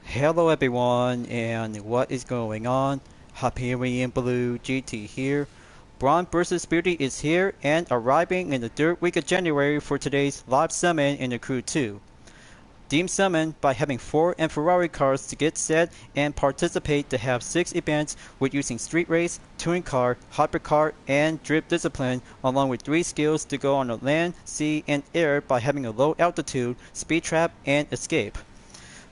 Hello everyone, and what is going on? Hyperion-Blue-GT here. Brawn vs Beauty is here and arriving in the third week of January for today's live summon in the Crew 2. Team summon by having 4 and Ferrari cars to get set and participate to have 6 events with using Street Race, Touring Car, Hypercar, and Drift Discipline, along with 3 skills to go on the land, sea, and air by having a low altitude, speed trap, and escape.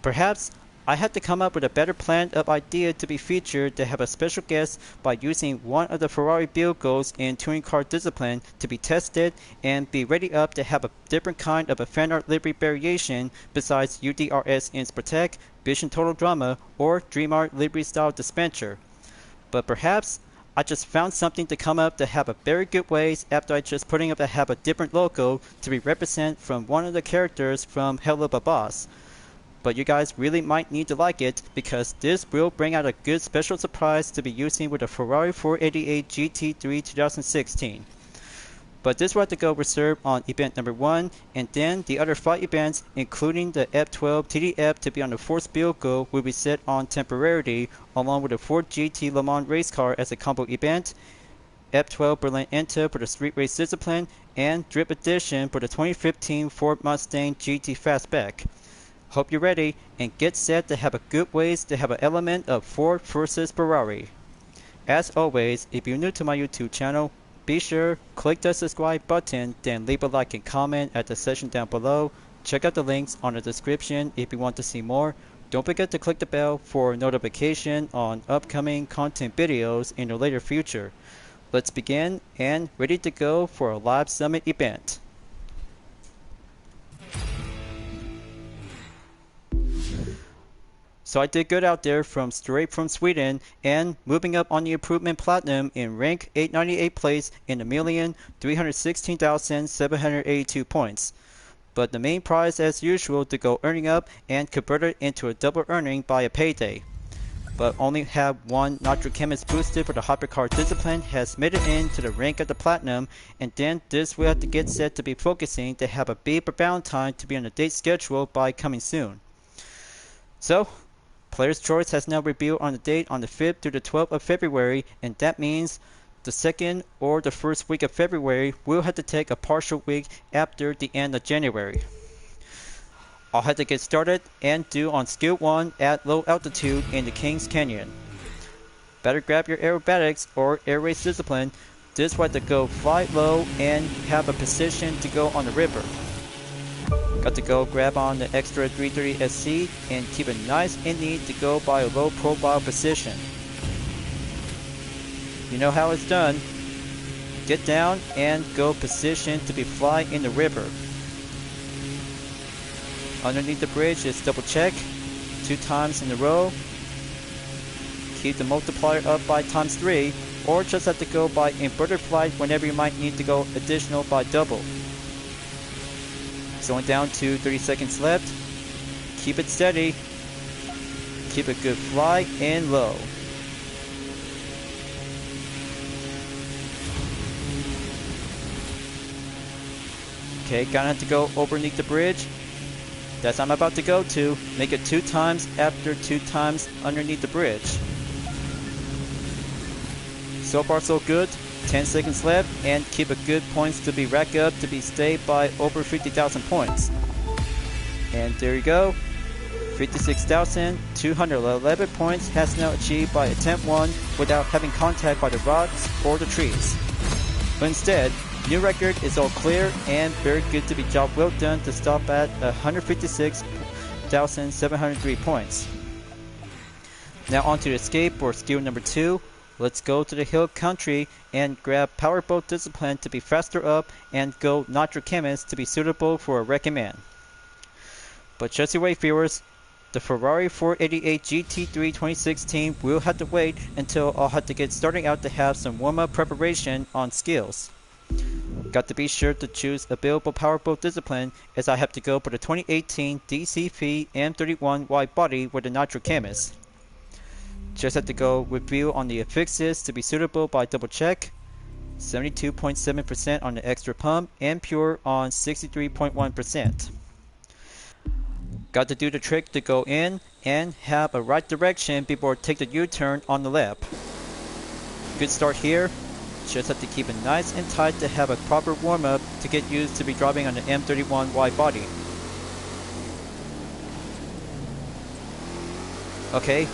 Perhaps I had to come up with a better plan of idea to be featured to have a special guest by using one of the Ferrari vehicles in Touring Car Discipline to be tested and be ready up to have a different kind of a fan art livery variation besides UDRS in Protect, Vision Total Drama, or Dream Art livery style dispenser. But perhaps I just found something to come up to have a very good ways after I just putting up to have a different logo to be represent from one of the characters from Hell of a Boss. But you guys really might need to like it because this will bring out a good special surprise to be using with the Ferrari 488 GT3 2016. But this will have to go reserved on event number 1, and then the other 5 events including the F12 TDF to be on the 4th vehicle will be set on temporarily along with the Ford GT Le Mans race car as a combo event, F12 Berlin Enta for the Street Race Discipline, and Drip Edition for the 2015 Ford Mustang GT Fastback. Hope you're ready and get set to have a good ways to have an element of Ford versus Ferrari. As always, if you're new to my YouTube channel, be sure click the subscribe button, then leave a like and comment at the section down below. Check out the links on the description if you want to see more. Don't forget to click the bell for notification on upcoming content videos in the later future. Let's begin and ready to go for a live summit event. So I did good out there straight from Sweden and moving up on the improvement platinum in rank 898 place in 1,316,782 points. But the main prize as usual to go earning up and convert it into a double earning by a payday. But only have one Nitro Chemist boosted for the Hypercar Discipline has made it into the rank of the platinum, and then this will have to get set to be focusing to have a big Valentine to be on the date schedule by coming soon. So Player's Choice has now revealed on the date on the 5th through the 12th of February, and that means the 2nd or the 1st week of February will have to take a partial week after the end of January. I'll have to get started and do on skill 1 at low altitude in the Kings Canyon. Better grab your aerobatics or air race discipline. This way to go fly low and have a position to go on the river. Got to go grab on the extra 330 SC and keep it nice and neat to go by a low profile position. You know how it's done. Get down and go position to be fly in the river. Underneath the bridge is double check 2 times in a row. Keep the multiplier up by times 3, or just have to go by inverted flight whenever you might need to go additional by double. Going down to 30 seconds left. Keep it steady. Keep a good fly and low. Okay, gonna have to go underneath the bridge. That's what I'm about to go to. Make it 2 times after 2 times underneath the bridge. So far so good. 10 seconds left and keep a good points to be racked up to be stayed by over 50,000 points. And there you go. 56,211 points has now achieved by attempt 1 without having contact by the rocks or the trees. But instead, new record is all clear and very good to be job well done to stop at 156,703 points. Now on to escape or skill number 2. Let's go to the hill country and grab Powerboat Discipline to be faster up and go Nitro Chemist to be suitable for a recommend. But just you wait viewers, the Ferrari 488 GT3 2016 will have to wait until I'll have to get starting out to have some warm-up preparation on skills. Got to be sure to choose available Powerboat Discipline as I have to go for the 2018 DCP M31 wide body with the Nitro Chemist. Just have to go with view on the affixes to be suitable by double check. 72.7% on the extra pump and pure on 63.1%. Got to do the trick to go in and have a right direction before take the U-turn on the lap. Good start here. Just have to keep it nice and tight to have a proper warm-up to get used to be driving on the M31 wide body. Okay,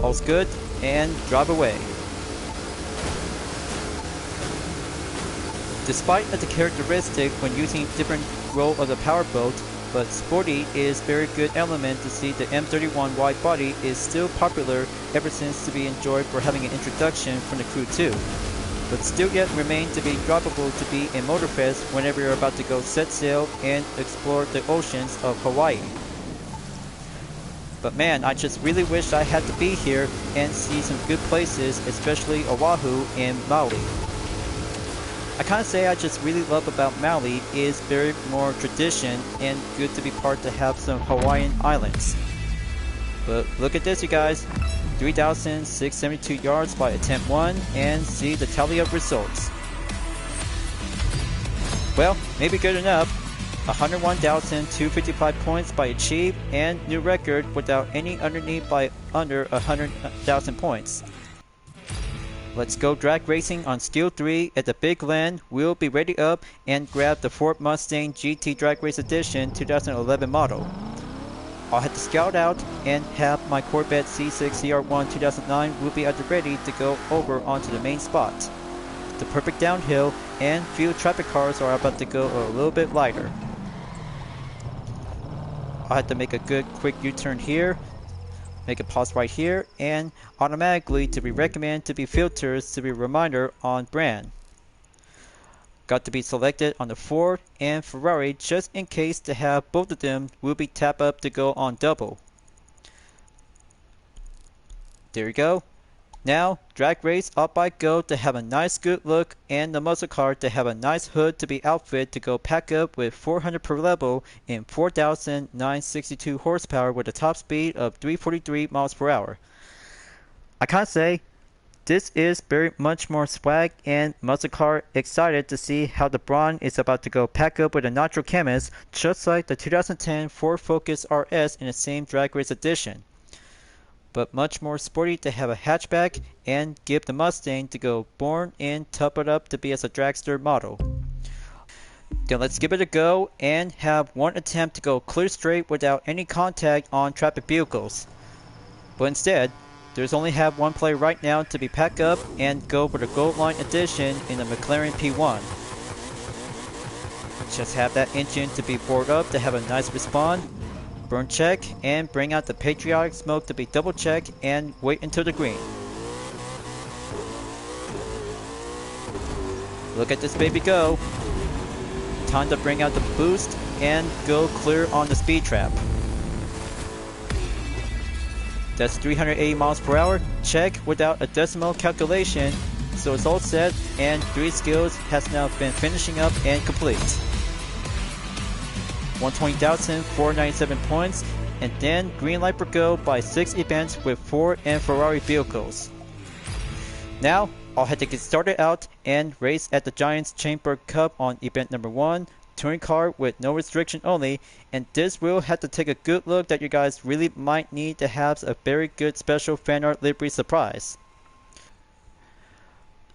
all's good, and drive away. Despite the characteristic when using different role of the powerboat, but sporty is very good element to see the M31 wide body is still popular ever since to be enjoyed for having an introduction from the crew too, but still yet remain to be droppable to be in Motorfest whenever you're about to go set sail and explore the oceans of Hawaii. But man, I just really wish I had to be here and see some good places, especially Oahu and Maui. I can't say I just really love about Maui is very more tradition and good to be part to have some Hawaiian islands. But look at this, you guys, 3,672 yards by attempt 1, and see the tally of results. Well, maybe good enough. 101,255 points by achieved and new record without any underneath by under 100,000 points. Let's go drag racing on Steel 3 at the Big Glen. We'll be ready up and grab the Ford Mustang GT Drag Race Edition 2011 model. I'll have to scout out and have my Corvette C6 CR1 2009 will be at the ready to go over onto the main spot. The perfect downhill and few traffic cars are about to go a little bit lighter. I'll have to make a good quick U-turn here. Make a pause right here, and automatically to be recommended to be filters to be reminder on brand. Got to be selected on the Ford and Ferrari just in case to have both of them will be tap up to go on double. There you go. Now drag race up I go to have a nice good look, and the muscle car to have a nice hood to be outfit to go pack up with 400 per level and 4,962 horsepower with a top speed of 343 miles per hour. I can't say this is very much more swag, and muscle car excited to see how the Brawn is about to go pack up with a Nitro Chemist just like the 2010 Ford Focus RS in the same drag race edition. But much more sporty to have a hatchback and give the Mustang to go born and top it up to be as a dragster model. Then let's give it a go and have one attempt to go clear straight without any contact on traffic vehicles. But instead, there's only have one play right now to be packed up and go for the Gold Line Edition in the McLaren P1. Just have that engine to be bored up to have a nice respawn. Burn check and bring out the patriotic smoke to be double check and wait until the green. Look at this baby go. Time to bring out the boost and go clear on the speed trap. That's 380 miles per hour. Check without a decimal calculation. So it's all set, and 3 skills has now been finishing up and complete. 120,497 points, and then green light for go by 6 events with Ford and Ferrari vehicles. Now I'll have to get started out and race at the Giants Chamber Cup on event number 1, touring car with no restriction only, and this will have to take a good look that you guys really might need to have a very good special fan art livery surprise.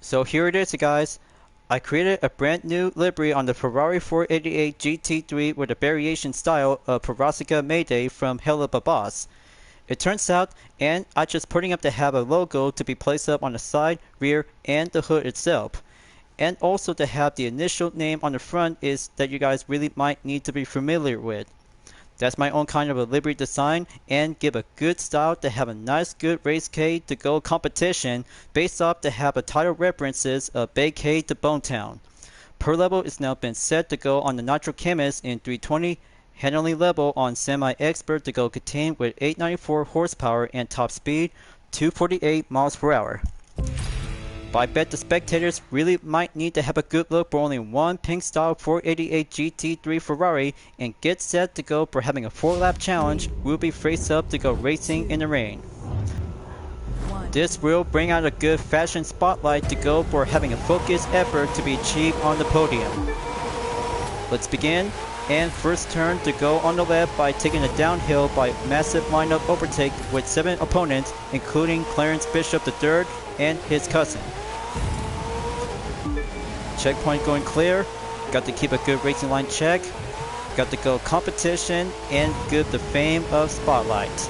So here it is, you guys. I created a brand new livery on the Ferrari 488 GT3 with a variation style of Parasica Mayday from Hella Babas. It turns out, and I just putting up to have a logo to be placed up on the side, rear, and the hood itself. And also to have the initial name on the front is that you guys really might need to be familiar with. That's my own kind of a livery design, and give a good style to have a nice good race K to go competition based off to have a title references of Bay K to Bonetown. Per level is now been set to go on the Nitro Chemist in 320, handling level on Semi Expert to go contained with 894 horsepower and top speed 248 miles per hour. But I bet the spectators really might need to have a good look for only one pink style 488 GT3 Ferrari and get set to go for having a 4-lap challenge. We'll be faced up to go racing in the rain. This will bring out a good fashion spotlight to go for having a focused effort to be achieved on the podium. Let's begin. 3, 2, 1, go! Let's begin. and first turn to go on the left by taking a downhill by massive lineup overtake with 7 opponents, including Clarence Bishop III and his cousin. Checkpoint going clear, got to keep a good racing line check, got to go competition and give the fame of Spotlight.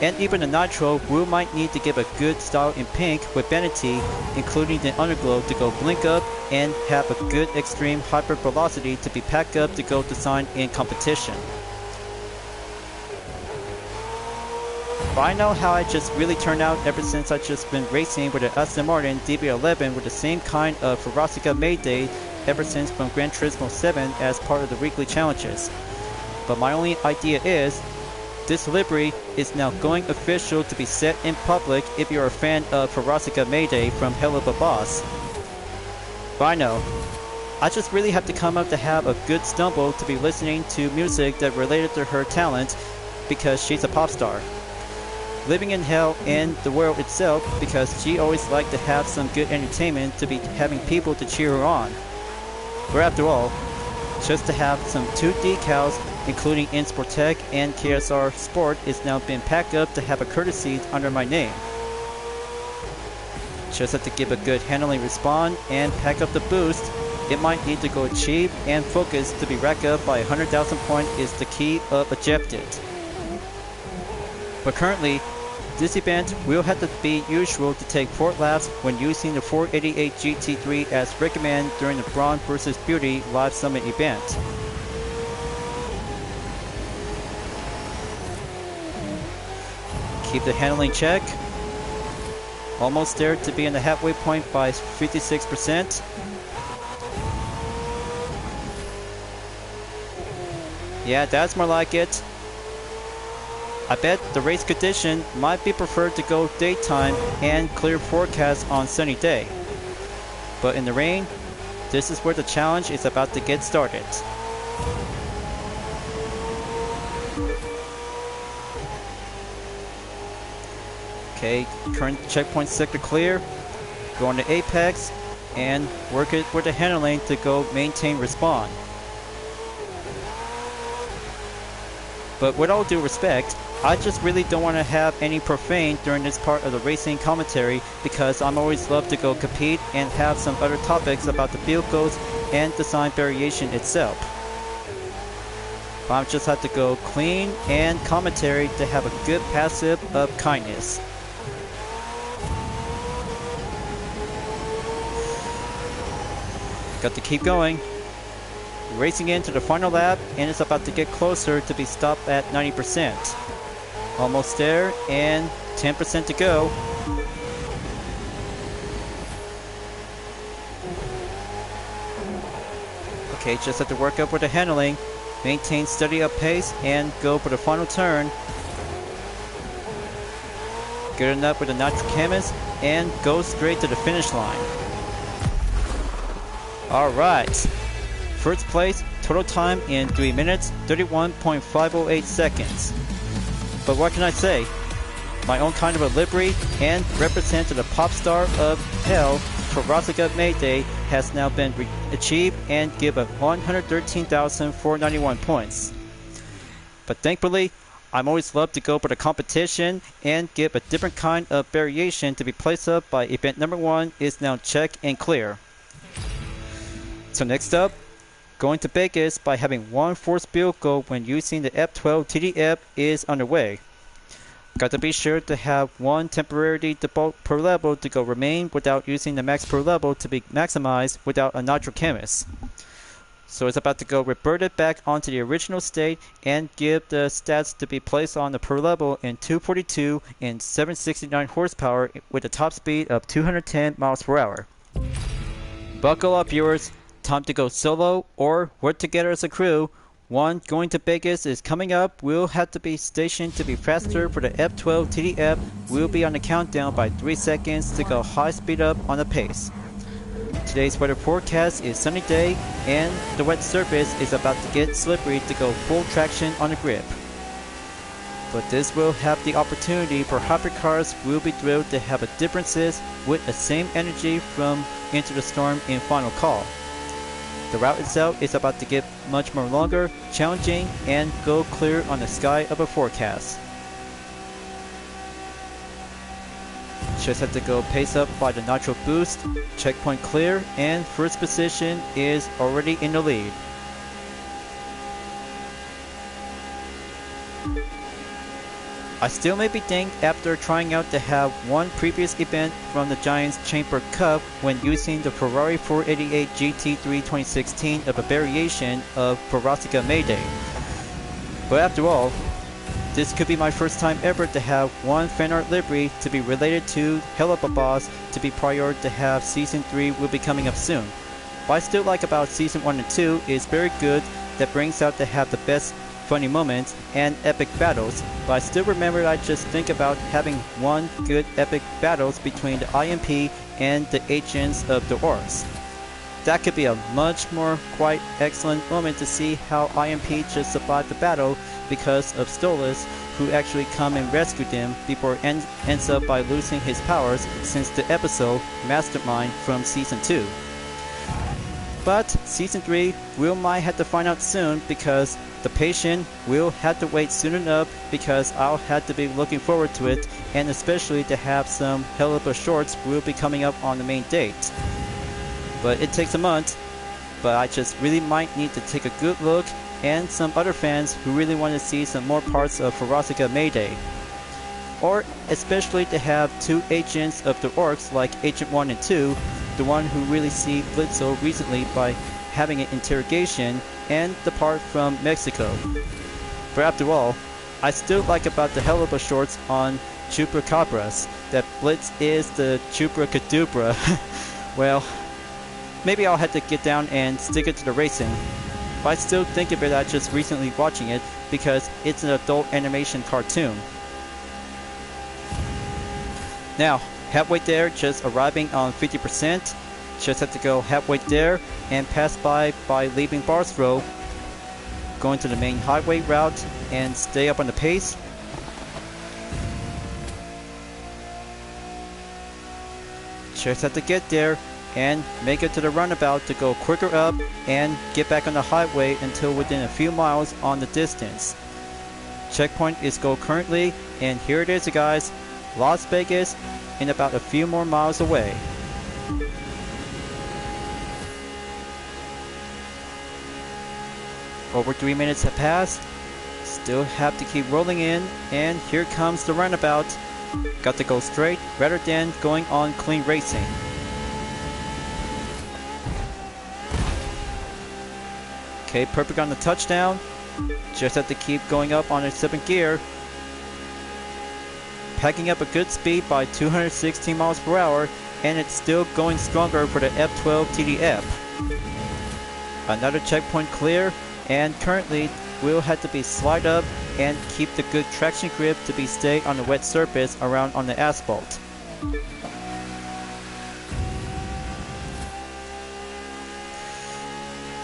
And even the Nitro, we might need to give a good style in pink with Vanity, including the Underglow to go blink up and have a good extreme hyper velocity to be packed up to go design in competition. But I know how I just really turned out ever since I just been racing with an Aston Martin DB11 with the same kind of Ferocica Mayday ever since from Gran Turismo 7 as part of the weekly challenges. But my only idea is, this livery is now going official to be set in public if you're a fan of Ferocica Mayday from Hell of a Boss. But I know, I just really have to come up to have a good stumble to be listening to music that related to her talent because she's a pop star. Living in hell and the world itself because she always liked to have some good entertainment to be having people to cheer her on. But after all, just to have some 2 decals including InSportTech and KSR Sport is now been packed up to have a courtesy under my name. Just have to give a good handling respawn and pack up the boost. It might need to go cheap and focus to be racked up by 100,000 points is the key of objective. But currently, this event will have to be usual to take 4 laps when using the 488 GT3 as recommended during the Brawn vs Beauty live summit event. Keep the handling check. Almost there to be in the halfway point by 56%. Yeah, that's more like it. I bet the race condition might be preferred to go daytime and clear forecast on sunny day. But in the rain, this is where the challenge is about to get started. Okay, current checkpoint sector clear. Go on to Apex and work it with the handling to go maintain respawn. But with all due respect, I just really don't want to have any profane during this part of the racing commentary because I'm always love to go compete and have some other topics about the vehicles and design variation itself. But I just have to go clean and commentary to have a good passive of kindness. Got to keep going. Racing into the final lap and it's about to get closer to be stopped at 90%. Almost there and 10% to go. Okay, just have to work up with the handling, maintain steady up pace and go for the final turn. Good enough with the Nitro Chemist and go straight to the finish line. Alright, first place, total time in 3 minutes, 31.508 seconds. But what can I say? My own kind of a livery and represented a pop star of hell, Ferocica Mayday has now been achieved and give a 113,491 points. But thankfully, I'm always love to go for the competition and give a different kind of variation to be placed up by event number 1 is now check and clear. So next up, going to Vegas by having 1 force vehicle when using the F12 TDF is underway. Got to be sure to have 1 temporary default per level to go remain without using the max per level to be maximized without a Nitro Chemist. So it's about to go revert it back onto the original state and give the stats to be placed on the per level in 242 and 769 horsepower with a top speed of 210 miles per hour. Buckle up viewers. Time to go solo or work together as a crew. 1 going to Vegas is coming up. We'll have to be stationed to be faster for the F12 TDF. We'll be on the countdown by 3 seconds to go high speed up on the pace. Today's weather forecast is sunny day and the wet surface is about to get slippery to go full traction on the grip. But this will have the opportunity for hypercars will be drilled to have a differences with the same energy from Into the Storm in final call. The route itself is about to get much more longer, challenging, and go clear on the sky of a forecast. Just have to go pace up by the nitro boost, checkpoint clear, and first position is already in the lead. I still maybe think after trying out to have one previous event from the Giants Chamber Cup when using the Ferrari 488 GT3 2016 of a variation of Ferrasica Mayday. But after all, this could be my first time ever to have one fan art livery to be related to Hell of a Boss to be prior to have Season 3 will be coming up soon. What I still like about Season 1 and 2 is very good that brings out to have the best funny moments and epic battles, but I still remember I just think about having one good epic battles between the IMP and the agents of the orcs. That could be a much more quite excellent moment to see how IMP just survived the battle because of Stolas, who actually come and rescued him before ends up by losing his powers since the episode Mastermind from Season 2. But Season 3 we might have to find out soon because the patient will have to wait soon enough because I'll have to be looking forward to it, and especially to have some Hell of a shorts will be coming up on the main date. But it takes a month, but I just really might need to take a good look and some other fans who really want to see some more parts of Ferrasica Mayday. Or especially to have two agents of the orcs like Agent 1 and 2, the one who really see Blitzo recently by having an interrogation, and the part from Mexico. But after all, I still like about the Hell of a shorts on Chupacabras that Blitz is the Chupacadubra. Well, maybe I'll have to get down and stick it to the racing. But I still think of it as just recently watching it because it's an adult animation cartoon. Now, halfway there, just arriving on 50%. Just have to go halfway there and pass by leaving Bars Row, going to the main highway route and stay up on the pace. Just have to get there and make it to the runabout to go quicker up and get back on the highway until within a few miles on the distance. Checkpoint is go currently, and here it is guys, Las Vegas in about a few more miles away. Over 3 minutes have passed, still have to keep rolling in, and here comes the runabout. Got to go straight rather than going on clean racing. Okay, perfect on the touchdown. Just have to keep going up on a 7th gear. Packing up a good speed by 216 miles per hour, and it's still going stronger for the F12 TDF. Another checkpoint clear. And currently, we'll have to be slide up and keep the good traction grip to be stay on the wet surface around on the asphalt.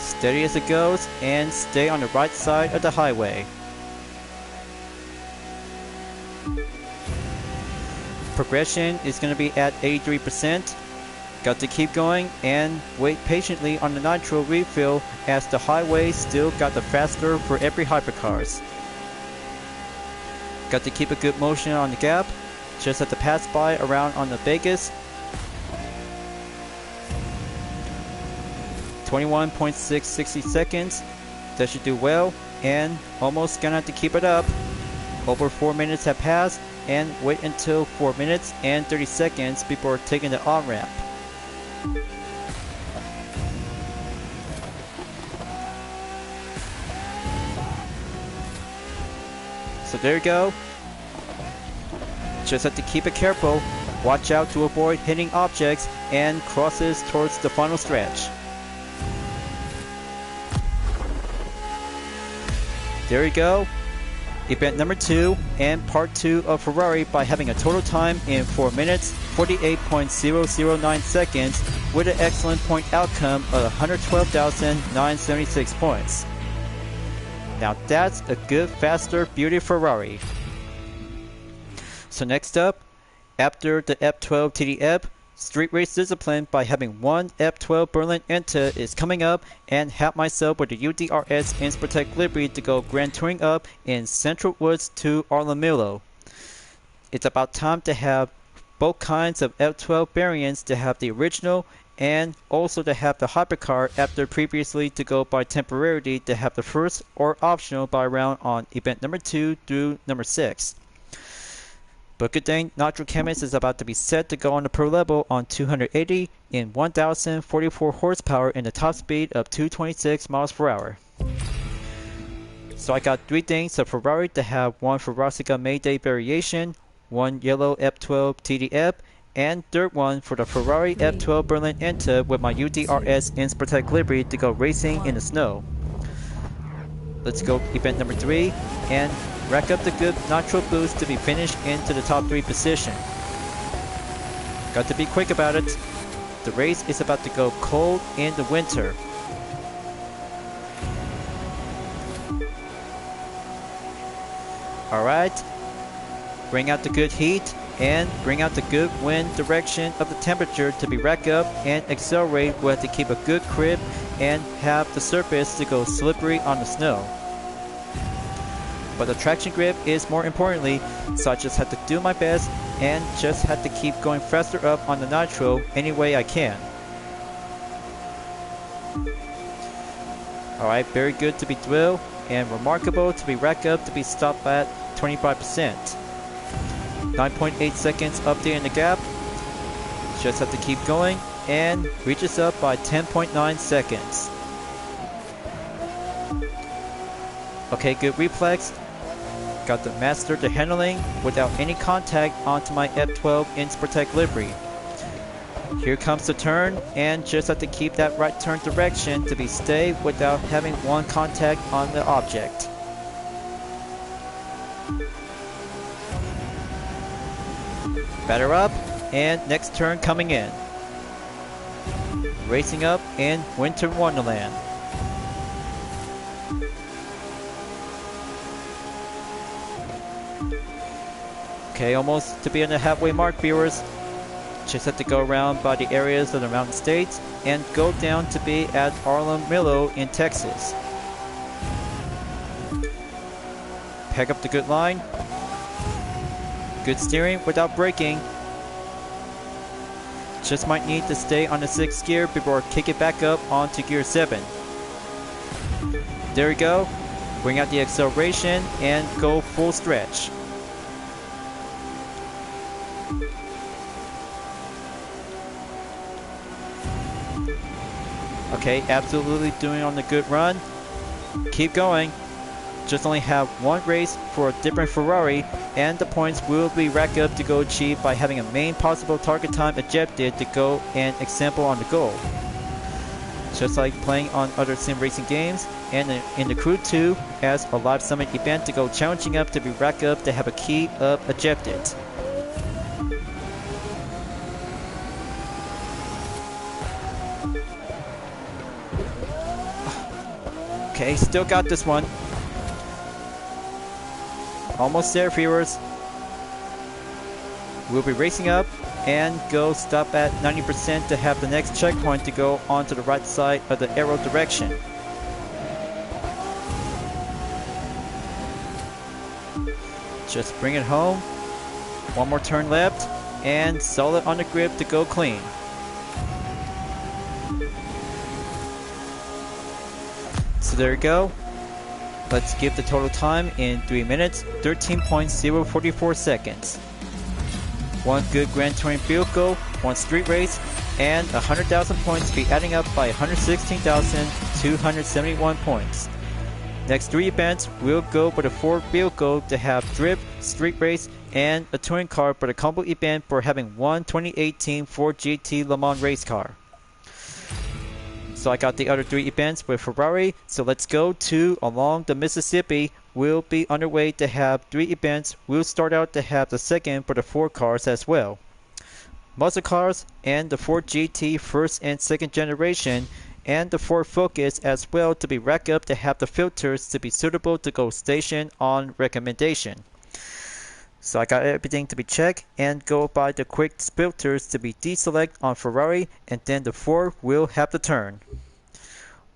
Steady as it goes and stay on the right side of the highway. Progression is going to be at 83%. Got to keep going and wait patiently on the nitro refill as the highway still got the faster for every hypercars. Got to keep a good motion on the gap. Just have to pass by around on the Vegas. 21.660 seconds. That should do well and almost gonna have to keep it up. Over 4 minutes have passed and wait until 4 minutes and 30 seconds before taking the on-ramp. So there you go. Just have to keep it careful, watch out to avoid hitting objects and crosses towards the final stretch. There you go. Event number 2 and part 2 of Ferrari by having a total time in 4 minutes 48.009 seconds with an excellent point outcome of 112,976 points. Now that's a good faster beauty Ferrari. So next up, after the F12 TDF, Street Race Discipline by having one F12 Berlin Enta is coming up, and have myself with the UDRS Inspirtech Liberty to go Grand Touring up in Central Woods to Arlamillo. It's about time to have both kinds of F12 variants, to have the original and also to have the hypercar after previously to go by temporarily to have the first or optional by round on event number 2 through number 6. But good thing Nitro Chemist is about to be set to go on the pro level on 280 in 1044 horsepower and a top speed of 226 miles per hour. So I got 3 things: a Ferrari to have one Ferrarica Mayday variation, one yellow F12 TDF, and third one for the Ferrari F12 Berlin Enta with my UDRS Inspirtech Liberty to go racing in the snow. Let's go event number 3 and rack up the good nitro boost to be finished into the top 3 position. Got to be quick about it. The race is about to go cold in the winter. Alright, bring out the good heat and bring out the good wind direction of the temperature to be rack up and accelerate. We'll have to keep a good grip and have the surface to go slippery on the snow. But the traction grip is more importantly, so I just have to do my best and just have to keep going faster up on the nitro any way I can. Alright, very good to be drilled and remarkable to be rack up to be stopped at 25%. 9.8 seconds up there in the gap. Just have to keep going and reaches up by 10.9 seconds. Okay, good reflex. Got to master the handling without any contact onto my F12 Inspirtech Liberty. Here comes the turn and just have to keep that right turn direction to be stay without having one contact on the object. Batter up and next turn coming in. Racing up in Winter Wonderland. Okay, almost to be in the halfway mark, viewers. Just have to go around by the areas of the mountain states and go down to be at Arlamillo in Texas. Peg up the good line. Good steering without braking. Just might need to stay on the 6th gear before kick it back up onto gear 7. There we go. Bring out the acceleration and go full stretch. Okay, absolutely doing on the good run. Keep going. Just only have one race for a different Ferrari, and the points will be racked up to go achieved by having a main possible target time objective to go and example on the goal. Just like playing on other sim racing games, and in the Crew 2 as a live summit event to go challenging up to be racked up to have a key of objectives. Okay, still got this one. Almost there, viewers. We'll be racing up and go stop at 90% to have the next checkpoint to go onto the right side of the arrow direction. Just bring it home. One more turn left and solid on the grip to go clean. So there you go. Let's give the total time in 3 minutes, 13.044 seconds. One good Grand Touring vehicle, one street race, and 100,000 points to be adding up by 116,271 points. Next 3 events, we'll go for the 4 vehicle to have drift, street race, and a touring car for the combo event for having one 2018 Ford GT Le Mans race car. So I got the other 3 events with Ferrari, so let's go to along the Mississippi. We'll be underway to have 3 events. We'll start out to have the second for the 4 cars as well. Muscle cars and the Ford GT first and second generation, and the Ford Focus as well to be racked up to have the filters to be suitable to go station on recommendation. So I got everything to be checked and go by the quick filters to be deselect on Ferrari, and then the Ford will have the turn.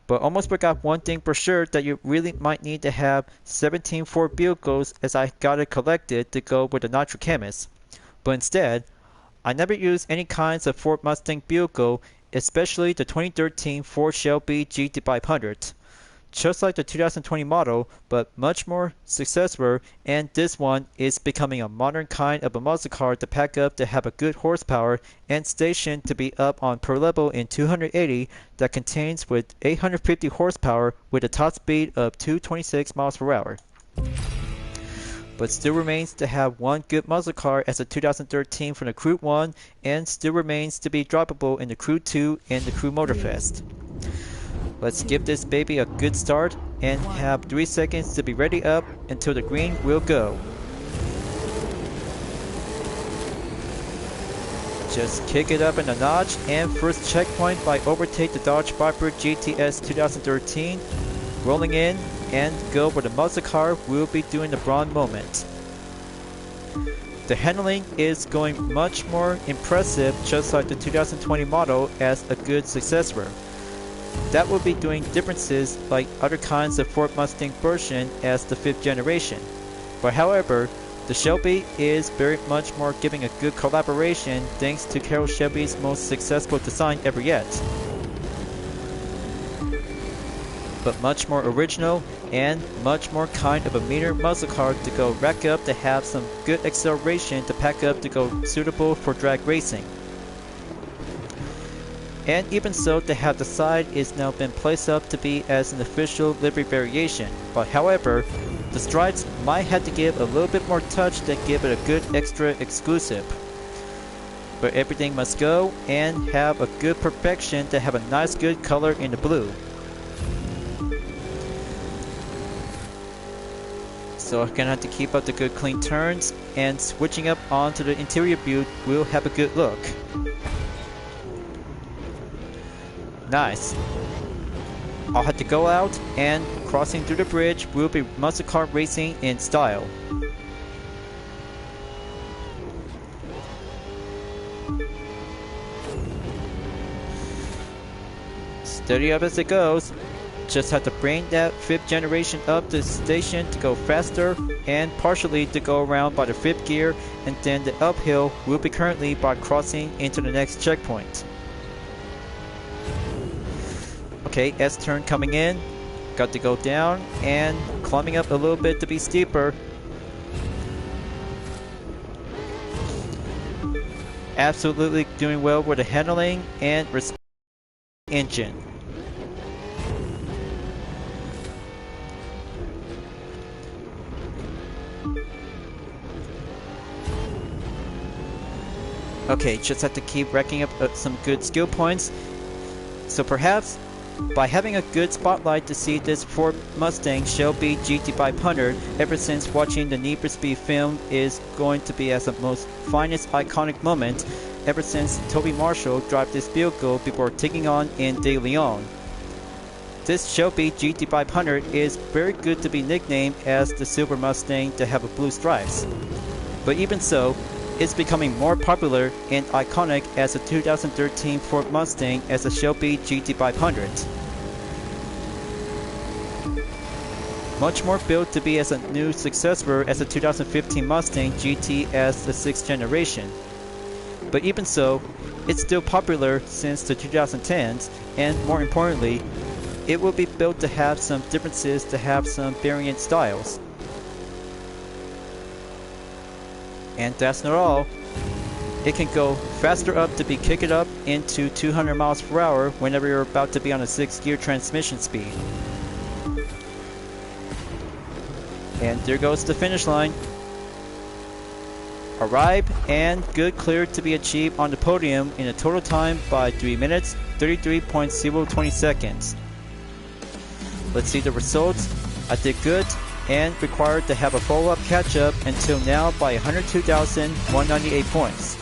But almost forgot one thing for sure, that you really might need to have 17 Ford vehicles, as I got it collected to go with the Nitro Chemist. But instead, I never used any kinds of Ford Mustang vehicle, especially the 2013 Ford Shelby GT500. Just like the 2020 model, but much more successful, and this one is becoming a modern kind of a muscle car to pack up to have a good horsepower and station to be up on per level in 280 that contains with 850 horsepower with a top speed of 226 miles per hour. But still remains to have one good muscle car as a 2013 from the Crew 1, and still remains to be droppable in the Crew 2 and the Crew Motorfest. Let's give this baby a good start and have 3 seconds to be ready up until the green will go. Just kick it up in a notch, and first checkpoint by overtake the Dodge Viper GTS 2013. Rolling in and go where the muscle car will be doing the Brawn moment. The handling is going much more impressive, just like the 2020 model, as a good successor. That will be doing differences like other kinds of Ford Mustang version as the 5th generation. But however, the Shelby is very much more giving a good collaboration thanks to Carroll Shelby's most successful design ever yet. But much more original and much more kind of a meaner muscle car to go rack up to have some good acceleration to pack up to go suitable for drag racing. And even so, to have the side is now been placed up to be as an official livery variation. But however, the stripes might have to give a little bit more touch to give it a good extra exclusive. But everything must go and have a good perfection to have a nice good color in the blue. So I'm gonna have to keep up the good clean turns, and switching up onto the interior view will have a good look. Nice. I'll have to go out, and crossing through the bridge will be muscle car racing in style. Steady up as it goes. Just have to bring that 5th generation up the station to go faster, and partially to go around by the 5th gear, and then the uphill will be currently by crossing into the next checkpoint. Okay, S turn coming in, got to go down and climbing up a little bit to be steeper. Absolutely doing well with the handling and engine. Okay, just have to keep racking up some good skill points. So perhaps by having a good spotlight to see this Ford Mustang Shelby GT500 ever since watching the Need for Speed film is going to be as the most finest iconic moment ever since Toby Marshall drove this vehicle before taking on in De Leon. This Shelby GT500 is very good to be nicknamed as the Silver Mustang to have a blue stripes. But even so, it's becoming more popular and iconic as the 2013 Ford Mustang as the Shelby GT500. Much more built to be as a new successor as the 2015 Mustang GT as the 6th generation. But even so, it's still popular since the 2010s, and more importantly, it will be built to have some differences, to have some variant styles. And that's not all. It can go faster up to be kicked up into 200 miles per hour whenever you're about to be on a 6th gear transmission speed. And there goes the finish line. Arrive and good clear to be achieved on the podium in a total time by 3 minutes 33.020 seconds. Let's see the results. I did good and required to have a follow-up catch-up until now by 102,198 points.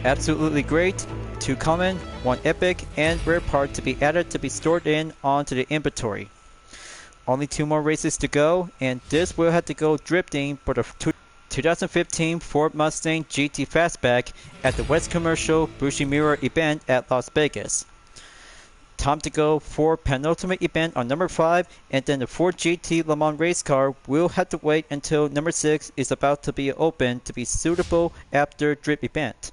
Absolutely great. 2 common, 1 epic, and rare part to be added to be stored in onto the inventory. Only 2 more races to go, and this will have to go drifting for the 2015 Ford Mustang GT Fastback at the West Commercial Bushimura event at Las Vegas. Time to go for penultimate event on number 5, and then the Ford GT Le Mans race car will have to wait until number 6 is about to be open to be suitable after drip event.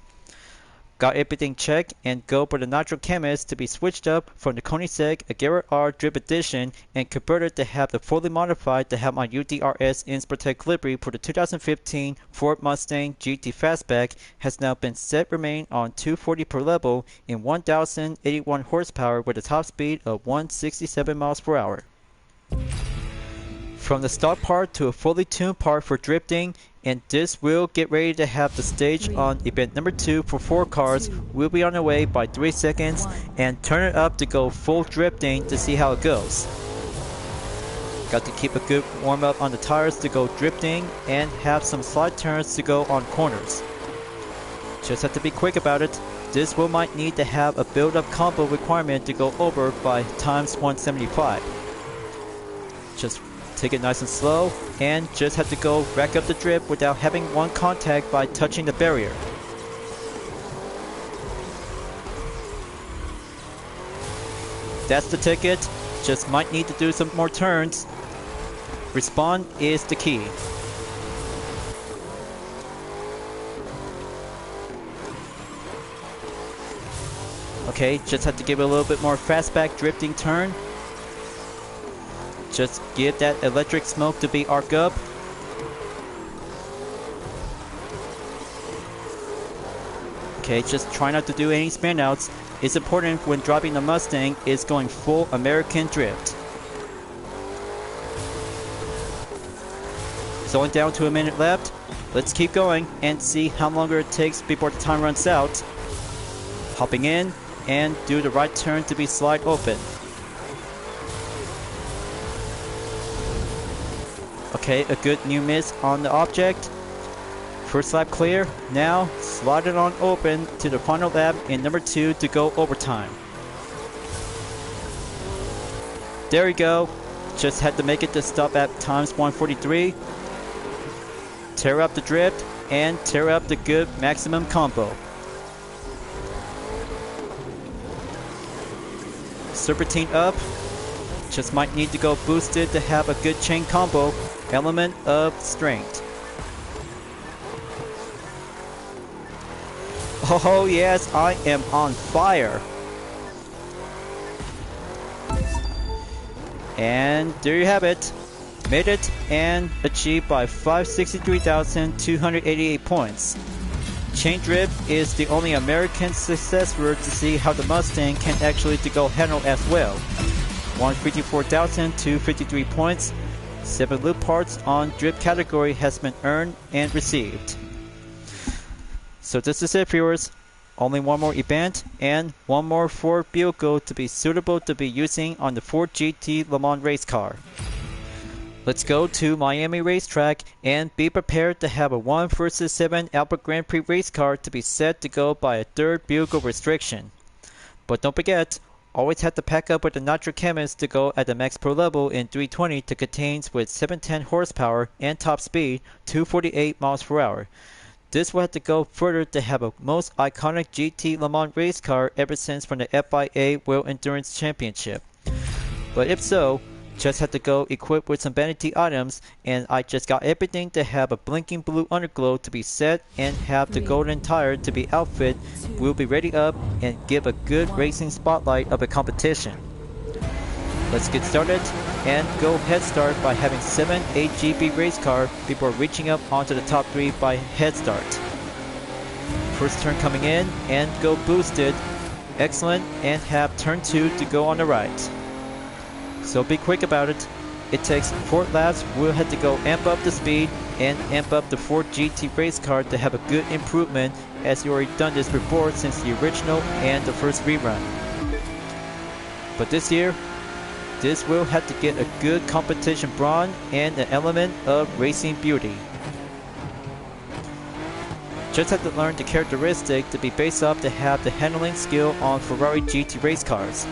Got everything checked and go for the Nitro Chemist to be switched up from the Koenigsegg Agera R Drip Edition and converted to have the fully modified to have my UDRS Inspirtech livery for the 2015 Ford Mustang GT Fastback has now been set remain on 240 per level in 1081 horsepower with a top speed of 167 miles per hour. From the stock part to a fully tuned part for drifting, and this will get ready to have the stage on event number 2 for 4 cars. We'll be on the way by 3 seconds and turn it up to go full drifting to see how it goes. Got to keep a good warm up on the tires to go drifting and have some slight turns to go on corners. Just have to be quick about it. This will might need to have a build up combo requirement to go over by times 175. Just take it nice and slow, and just have to go rack up the drip without having one contact by touching the barrier. That's the ticket, just might need to do some more turns. Respawn is the key. Okay, just have to give it a little bit more fastback drifting turn. Just give that electric smoke to be arc up. Okay, just try not to do any spin outs. It's important when driving the Mustang is going full American drift. It's only down to a minute left. Let's keep going and see how longer it takes before the time runs out. Hopping in and do the right turn to be slide open. Okay, a good new miss on the object. First lap clear. Now slide it on open to the final lap in number 2 to go overtime. There we go. Just had to make it to stop at times 143. Tear up the drift and tear up the good maximum combo. Serpentine up. Just might need to go boosted to have a good chain combo. Element of strength. Oh yes, I am on fire. And there you have it. Made it and achieved by 563,288 points. Chain drift is the only American success word to see how the Mustang can actually to go handle as well. 154,253 points. 7 loop parts on drift category has been earned and received. So this is it, viewers. Only one more event and one more Ford vehicle to be suitable to be using on the Ford GT Le Mans race car. Let's go to Miami racetrack and be prepared to have a 1 vs 7 Albert Grand Prix race car to be set to go by a 3rd vehicle restriction. But don't forget, always have to pack up with the Nitro Chemist to go at the max pro level in 320 to contains with 710 horsepower and top speed 248 miles per hour. This will have to go further to have a most iconic GT Le Mans race car ever since from the FIA World Endurance Championship. But if so, just have to go equipped with some vanity items, and I just got everything to have a blinking blue underglow to be set and have the golden tire to be outfit. We'll be ready up and give a good racing spotlight of a competition. Let's get started and go head start by having 7 8GB race car before reaching up onto the top 3 by head start. First turn coming in and go boosted. Excellent, and have turn 2 to go on the right. So be quick about it. It takes 4 laps. We'll have to go amp up the speed and amp up the Ford GT race car to have a good improvement, as you already done this before since the original and the first rerun. But this year, this will have to get a good competition brawn and an element of racing beauty. Just have to learn the characteristic to be based off to have the handling skill on Ferrari GT race cars.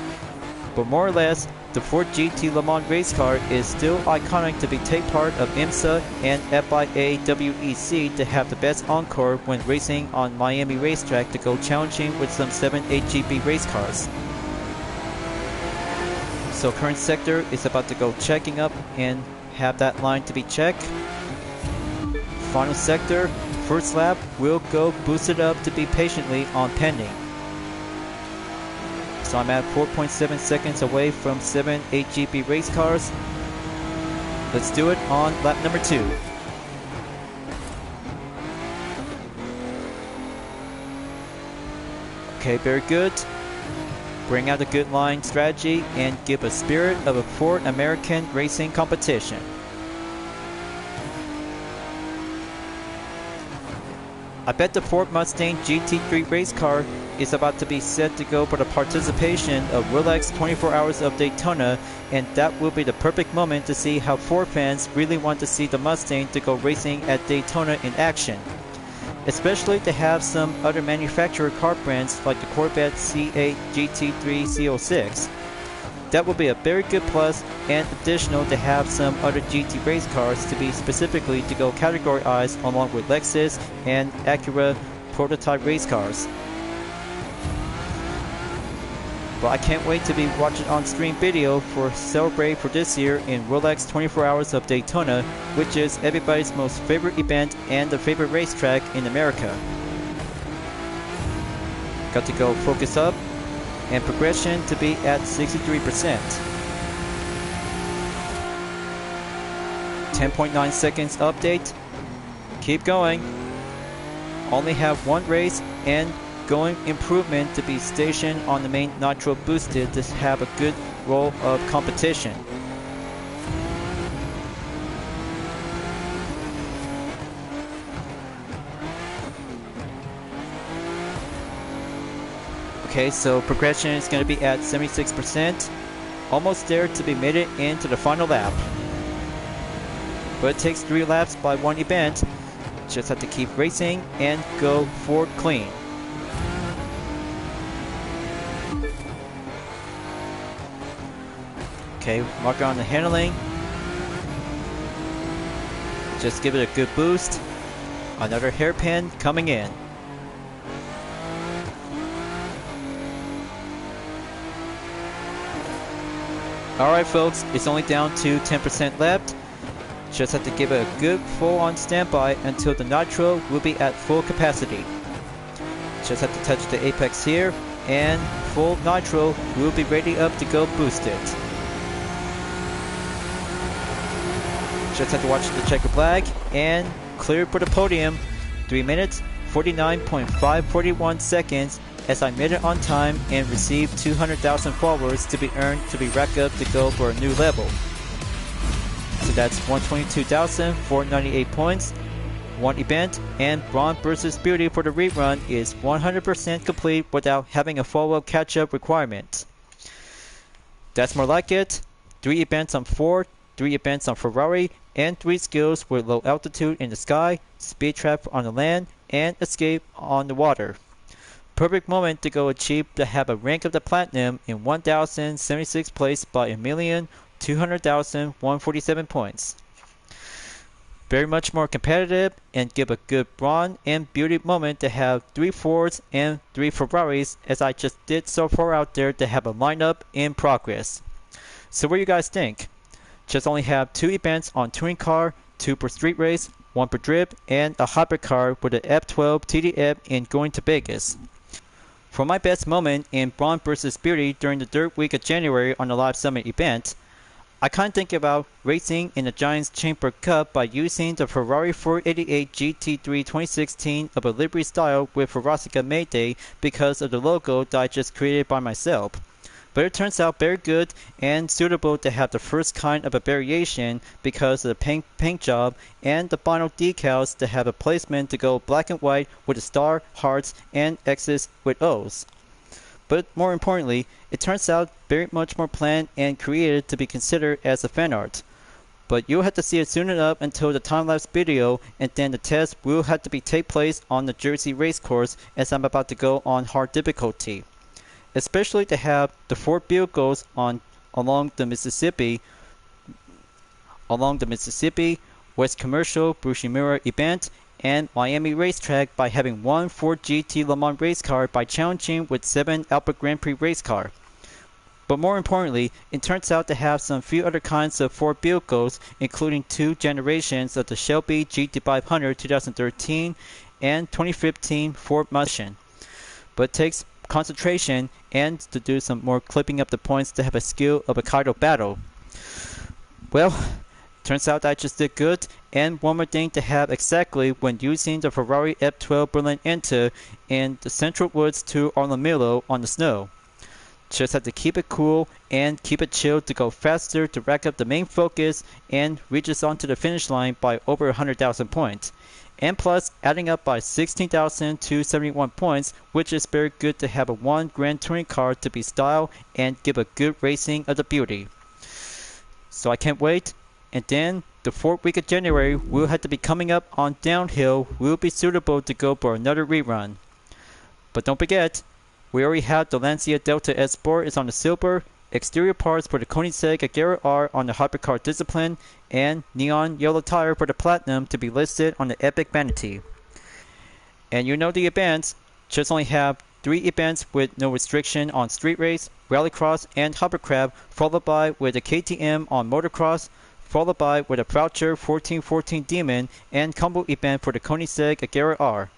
But more or less, The Ford GT Le Mans race car is still iconic to be take part of IMSA and FIA WEC to have the best encore when racing on Miami racetrack to go challenging with some 7-8GP race cars. So current sector is about to go checking up and have that line to be checked. Final sector, first lap will go boosted up to be patiently on pending. So I'm at 4.7 seconds away from 7-8GP race cars. Let's do it on lap number 2. Okay, very good. Bring out a good line strategy and give a spirit of a Ford American racing competition. I bet the Ford Mustang GT3 race car is about to be set to go for the participation of Rolex 24 Hours of Daytona, and that will be the perfect moment to see how Ford fans really want to see the Mustang to go racing at Daytona in action. Especially to have some other manufacturer car brands like the Corvette C8 GT3 CO6. That will be a very good plus, and additional to have some other GT race cars to be specifically to go categorized along with Lexus and Acura prototype race cars. But I can't wait to be watching on stream video for Celebrate for this year in Rolex 24 Hours of Daytona, which is everybody's most favorite event and the favorite racetrack in America. Got to go focus up, and progression to be at 63%. 10.9 seconds update. Keep going. Only have one race and going improvement to be stationed on the main nitro boosted to have a good roll of competition. Okay, so progression is going to be at 76%. Almost there to be made it into the final lap. But it takes 3 laps by one event. Just have to keep racing and go Ford clean. Okay, marker on the handling. Just give it a good boost. Another hairpin coming in. Alright folks, it's only down to 10% left. Just have to give it a good full on standby until the nitro will be at full capacity. Just have to touch the apex here, and full nitro will be ready up to go boosted. Just have to watch the checker flag and clear for the podium. 3 minutes, 49.541 seconds as I made it on time and received 200,000 followers to be earned to be racked up to go for a new level. So that's 122,498 points, one event, and Brawn vs Beauty for the rerun is 100% complete without having a follow-up catch-up requirement. That's more like it. 3 events on Ford, 3 events on Ferrari, and 3 skills with low altitude in the sky, speed trap on the land, and escape on the water. Perfect moment to go achieve to have a rank of the platinum in 1,076 place by 1,200,147 points. Very much more competitive and give a good Brawn and Beauty moment to have 3 Fords and 3 Ferraris as I just did so far out there to have a lineup in progress. So what do you guys think? Just only have 2 events on touring car, 2 per street race, 1 per drip, and a hybrid car with an F12 TDF in going to Vegas. For my best moment in Brawn vs Beauty during the Dirt Week of January on the Live Summit event, I kind of think about racing in the Giants Chamber Cup by using the Ferrari 488 GT3 2016 of a livery style with Ferrarica Mayday because of the logo that I just created by myself. But it turns out very good and suitable to have the first kind of a variation because of the paint job and the vinyl decals to have a placement to go black and white with a star, hearts, and X's with O's. But more importantly, it turns out very much more planned and created to be considered as a fan art. But you'll have to see it soon enough until the time-lapse video, and then the test will have to take place on the Jersey racecourse as I'm about to go on hard difficulty. Especially to have the 4 vehicles on along the Mississippi West Commercial Bushimura event and Miami racetrack by having one Ford GT Le Mans race car by challenging with 7 Albert Grand Prix race car. But more importantly, it turns out to have some few other kinds of Ford vehicles, including 2 generations of the Shelby GT500 2013 and 2015 Ford Mustang. But it takes concentration and to do some more clipping up the points to have a skill of a Kaido battle. Well, turns out I just did good, and one more thing to have exactly when using the Ferrari F12 Berlin Enta in the Central Woods to Arlamillo on the snow. Just have to keep it cool and keep it chill to go faster to rack up the main focus and reach us onto the finish line by over 100,000 points. And plus, adding up by 16,271 points, which is very good to have a 1 Grand Touring car to be style and give a good racing of the beauty. So I can't wait. And then, the 4th week of January will have to be coming up on downhill, will be suitable to go for another rerun. But don't forget, we already have the Lancia Delta S Sport is on the silver, exterior parts for the Koenigsegg Agera R on the Hypercar Discipline, and neon yellow tire for the Platinum to be listed on the Epic Vanity. And you know the events, just only have 3 events with no restriction on street race, rallycross, and hovercraft, followed by with a KTM on motocross, followed by with a Foucher 1414 Demon and combo event for the Koenigsegg Agera R.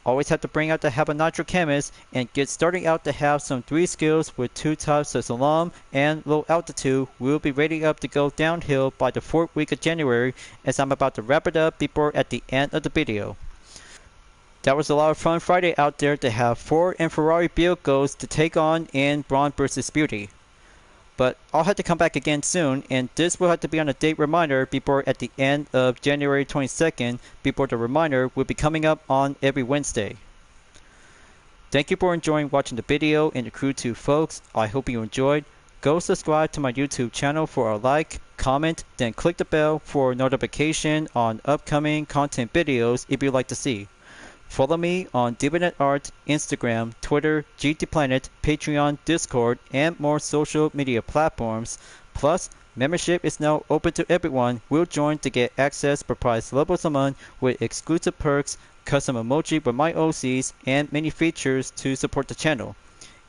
Always have to bring out the Have a Nitro Chemist and get starting out to have some 3 skills with 2 types of slalom and low altitude. We'll be ready up to go downhill by the 4th week of January, as I'm about to wrap it up before at the end of the video. That was a lot of fun Friday out there to have Ford and Ferrari vehicles to take on in Brawn vs Beauty. But I'll have to come back again soon, and this will have to be on a date reminder before at the end of January 22nd, before the reminder will be coming up on every Wednesday. Thank you for enjoying watching the video and the Crew 2 folks. I hope you enjoyed. Go subscribe to my YouTube channel for a like, comment, then click the bell for notification on upcoming content videos if you'd like to see. Follow me on DeviantArt, Instagram, Twitter, GT Planet, Patreon, Discord, and more social media platforms. Plus, membership is now open to everyone. Will join to get access per price levels a month with exclusive perks, custom emoji with my OCs, and many features to support the channel.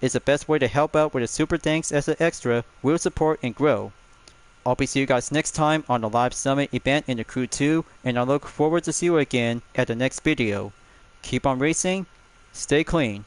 It's the best way to help out with a super thanks as an extra, will support and grow. I'll be seeing you guys next time on the live summit event in the Crew 2, and I look forward to see you again at the next video. Keep on racing, stay clean.